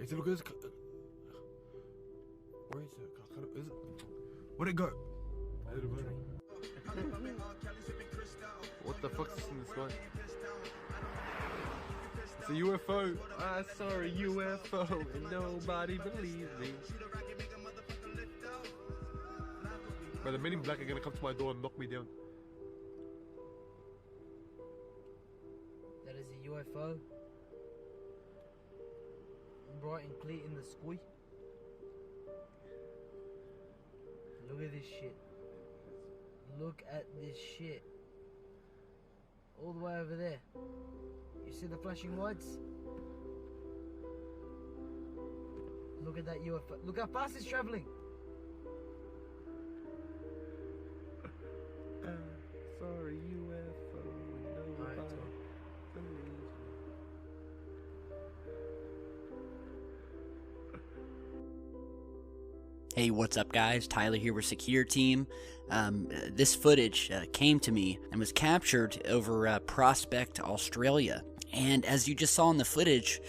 Is it because? Where is it? Is it? Where'd it go? What the fuck's this in the sky? It's a UFO. I saw a UFO and nobody believed me. But the men in black are gonna come to my door and knock me down. That is a UFO. Bright and clear in the sky. Look at this shit. Look at this shit. All the way over there. You see the flashing lights? Look at that UFO. Look how fast it's traveling. Sorry, UFO. Nobody believes me. Hey, what's up guys? Tyler here with Secure Team. This footage came to me and was captured over Prospect, Australia. And as you just saw in the footage,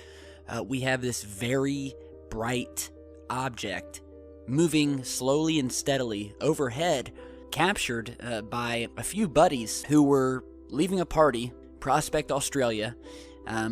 we have this very bright object moving slowly and steadily overhead, captured by a few buddies who were leaving a party, Prospect, Australia.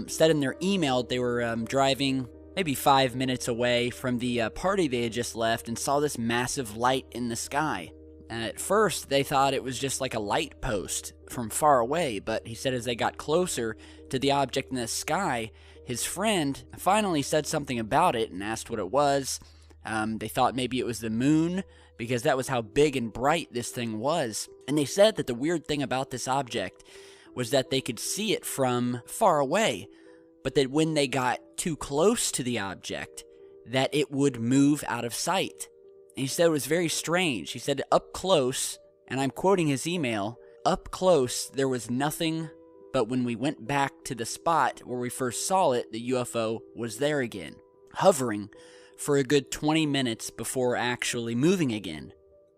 Said in their email they were driving maybe 5 minutes away from the party they had just left and saw this massive light in the sky. At first, they thought it was just like a light post from far away, but he said as they got closer to the object in the sky, his friend finally said something about it and asked what it was. They thought maybe it was the moon, because that was how big and bright this thing was. And they said that the weird thing about this object was that they could see it from far away, but that when they got too close to the object, that it would move out of sight. And he said it was very strange. He said up close, and I'm quoting his email, up close there was nothing, but when we went back to the spot where we first saw it, the UFO was there again, hovering for a good 20 minutes before actually moving again.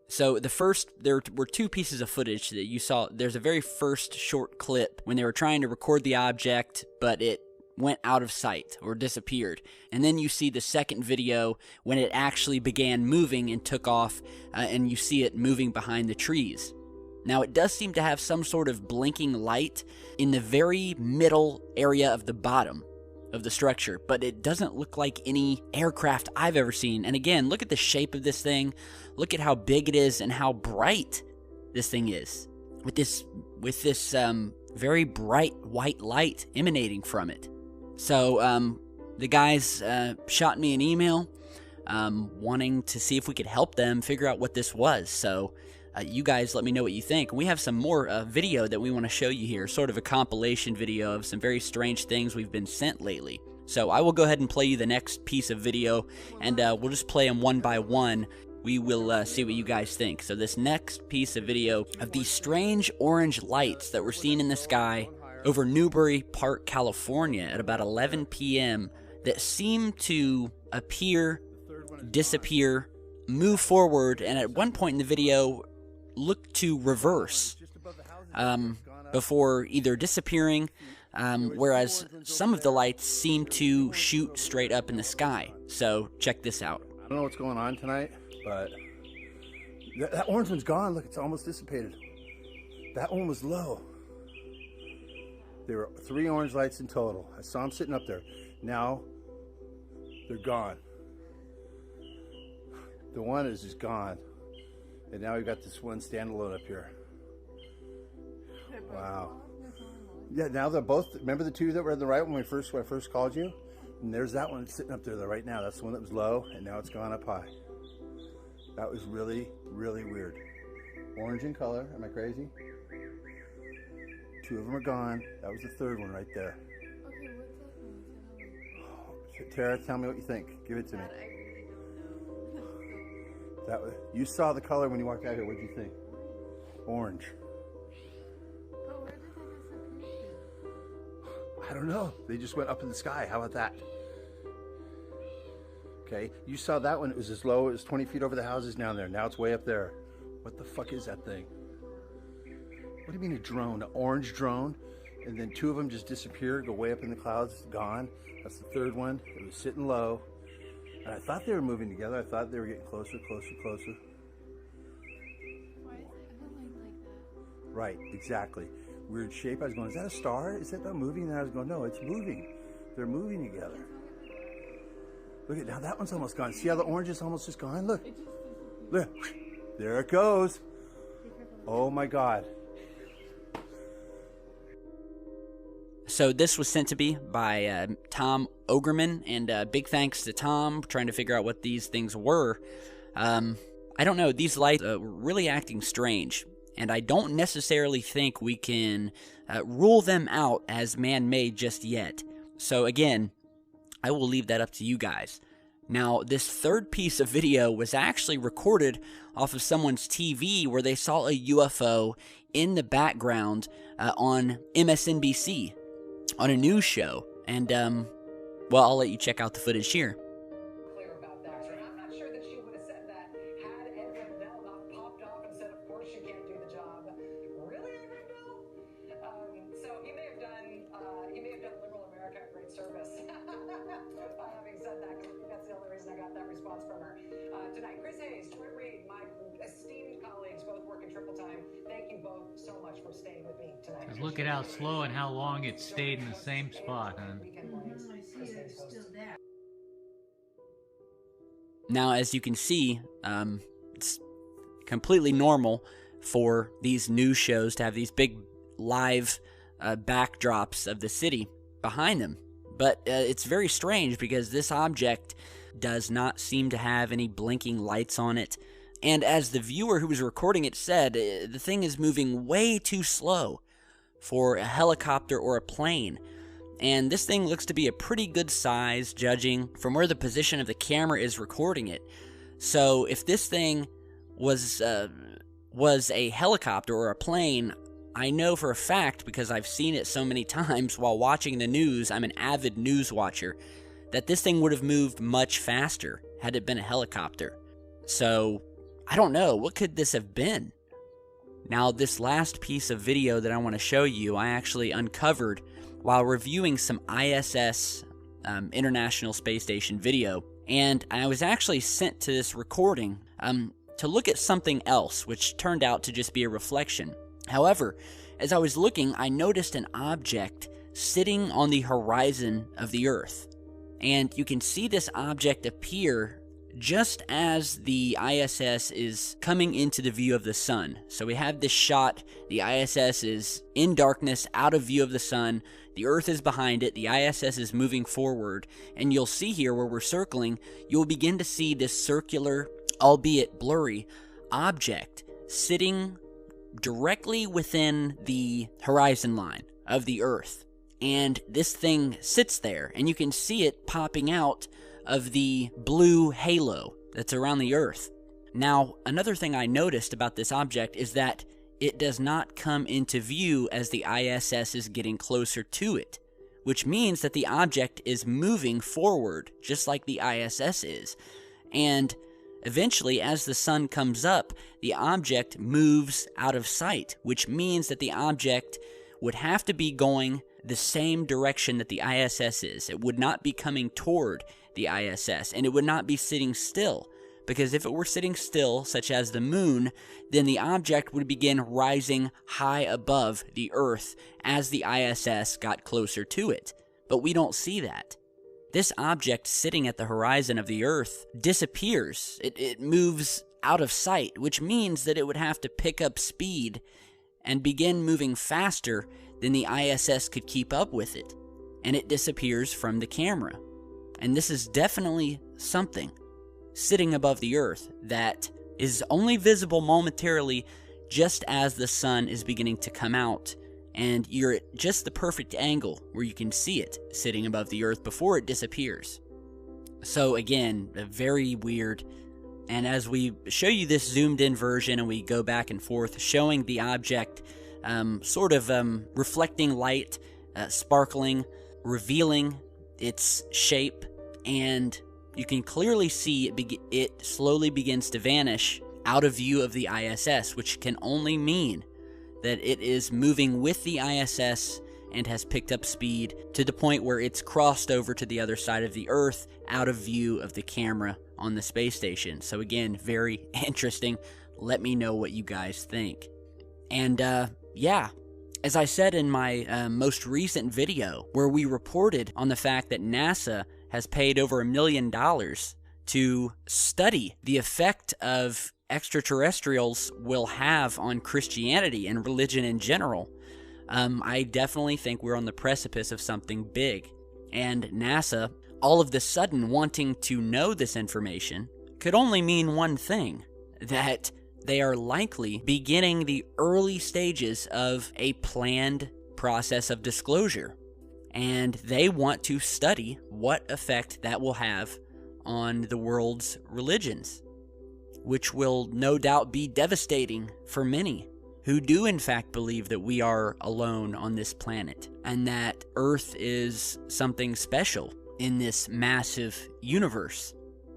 So there were two pieces of footage that you saw. There's a very first short clip when they were trying to record the object, but it went out of sight or disappeared. And then you see the second video when it actually began moving and took off, and you see it moving behind the trees. Now it does seem to have some sort of blinking light in the very middle area of the bottom of the structure, but it doesn't look like any aircraft I've ever seen. And again, look at the shape of this thing. Look at how big it is and how bright this thing is, with this very bright white light emanating from it. So the guys shot me an email wanting to see if we could help them figure out what this was. So you guys let me know what you think. We have some more video that we want to show you here, sort of a compilation video of some very strange things we've been sent lately. So I will go ahead and play you the next piece of video, and we'll just play them one by one. We will see what you guys think. So this next piece of video of these strange orange lights that were seen in the sky over Newbury Park, California at about 11 p.m. that seem to appear, disappear, move forward, and at one point in the video look to reverse before either disappearing, whereas some of the lights seem to shoot straight up in the sky. So check this out. I don't know what's going on tonight, but that orange one's gone. Look, it's almost dissipated. That one was low. There were 3 orange lights in total. I saw them sitting up there. Now they're gone. The one is just gone. And now we've got this one standalone up here. Wow. Yeah, now they're both, remember the two that were on the right when I first called you? And there's that one sitting up there right now. That's the one that was low, and now it's gone up high. That was really, really weird. Orange in color, am I crazy? 2 of them are gone. That was the third one right there. Okay, what's that one? Tara, tell me what you think. Give it to me. God, I really don't know. That was, you saw the color when you walked out here. What did you think? Orange. But where did they disappear to? I don't know. They just went up in the sky. How about that? Okay, you saw that one. It was as low as 20 feet over the houses down there. Now it's way up there. What the fuck is that thing? What do you mean a drone? An orange drone? And then 2 of them just disappear, go way up in the clouds, gone. That's the third one. It was sitting low. And I thought they were moving together. I thought they were getting closer, closer, closer. Why is it going like that? Right, exactly. Weird shape. I was going, is that a star? Is that not moving? And I was going, no, it's moving. They're moving together. Look at now, that one's almost gone. See how the orange is almost just gone? Look. Look. There it goes. Oh my God. So this was sent to me by Tom Ogerman, and big thanks to Tom for trying to figure out what these things were. I don't know, these lights were really acting strange, and I don't necessarily think we can rule them out as man-made just yet. So again, I will leave that up to you guys. Now, this third piece of video was actually recorded off of someone's TV where they saw a UFO in the background on MSNBC, on a news show. And, well, I'll let you check out the footage here. Clear about that. And I'm not sure that she would have said that had Ed Rendell not popped off and said, of course you can't do the job. Really, Ed Rendell? So he may have done liberal America a great service by having said that, because I think that's the only reason I got that response from her. Tonight, Chris Hayes, Troy Reed, my esteemed colleagues, both working triple time. Thank you both so much for staying with me tonight. Just look at how slow and how long it stayed in the same spot, huh? Now, as you can see, it's completely normal for these news shows to have these big live backdrops of the city behind them. But it's very strange because this object does not seem to have any blinking lights on it. And as the viewer who was recording it said, the thing is moving way too slow for a helicopter or a plane. And this thing looks to be a pretty good size, judging from where the position of the camera is recording it. So if this thing was a helicopter or a plane, I know for a fact, because I've seen it so many times while watching the news, I'm an avid news watcher, that this thing would have moved much faster had it been a helicopter. So, I don't know, what could this have been? Now, this last piece of video that I want to show you, I actually uncovered while reviewing some ISS, International Space Station video, and I was actually sent to this recording to look at something else, which turned out to just be a reflection. However, as I was looking, I noticed an object sitting on the horizon of the Earth. And you can see this object appear just as the ISS is coming into the view of the sun. So we have this shot, the ISS is in darkness, out of view of the sun, the Earth is behind it, the ISS is moving forward, and you'll see here where we're circling, you'll begin to see this circular, albeit blurry, object sitting directly within the horizon line of the Earth. And this thing sits there, and you can see it popping out of the blue halo that's around the Earth. Now, another thing I noticed about this object is that it does not come into view as the ISS is getting closer to it, which means that the object is moving forward, just like the ISS is. And eventually, as the sun comes up, the object moves out of sight, which means that the object would have to be going the same direction that the ISS is. It would not be coming toward the ISS, and it would not be sitting still, because if it were sitting still, such as the moon, then the object would begin rising high above the Earth as the ISS got closer to it. But we don't see that. This object sitting at the horizon of the Earth disappears. It moves out of sight, which means that it would have to pick up speed and begin moving faster than the ISS could keep up with it, and it disappears from the camera. And this is definitely something sitting above the Earth that is only visible momentarily just as the sun is beginning to come out, and you're at just the perfect angle where you can see it sitting above the Earth before it disappears. So again, very weird. And as we show you this zoomed in version and we go back and forth showing the object sort of reflecting light, sparkling, revealing its shape, and you can clearly see it slowly begins to vanish out of view of the ISS, which can only mean that it is moving with the ISS and has picked up speed to the point where it's crossed over to the other side of the Earth, out of view of the camera on the space station. So again, very interesting. Let me know what you guys think. And yeah, as I said in my most recent video, where we reported on the fact that NASA has paid over $1 million to study the effect of extraterrestrials will have on Christianity and religion in general, I definitely think we're on the precipice of something big. And NASA, all of the sudden wanting to know this information, could only mean one thing: that they are likely beginning the early stages of a planned process of disclosure. And they want to study what effect that will have on the world's religions, which will no doubt be devastating for many who do in fact believe that we are alone on this planet and that Earth is something special in this massive universe.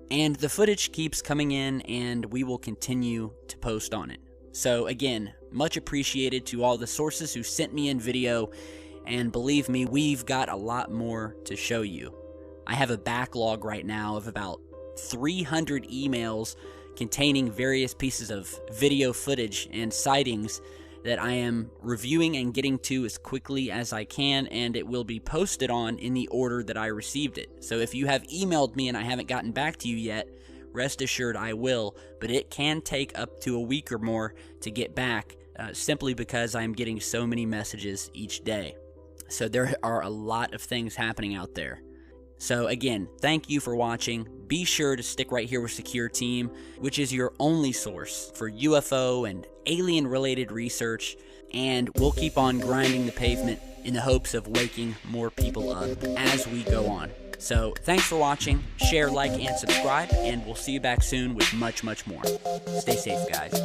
And the footage keeps coming in, and we will continue to post on it. So again, much appreciated to all the sources who sent me in video, and believe me, we've got a lot more to show you. I have a backlog right now of about 300 emails containing various pieces of video footage and sightings that I am reviewing and getting to as quickly as I can, and it will be posted on in the order that I received it. So if you have emailed me and I haven't gotten back to you yet, rest assured I will, but it can take up to a week or more to get back, simply because I'm getting so many messages each day. So there are a lot of things happening out there. So again, thank you for watching. Be sure to stick right here with Secure Team, which is your only source for UFO and alien-related research, and we'll keep on grinding the pavement in the hopes of waking more people up as we go on. So thanks for watching. Share, like, and subscribe, and we'll see you back soon with much, much more. Stay safe, guys.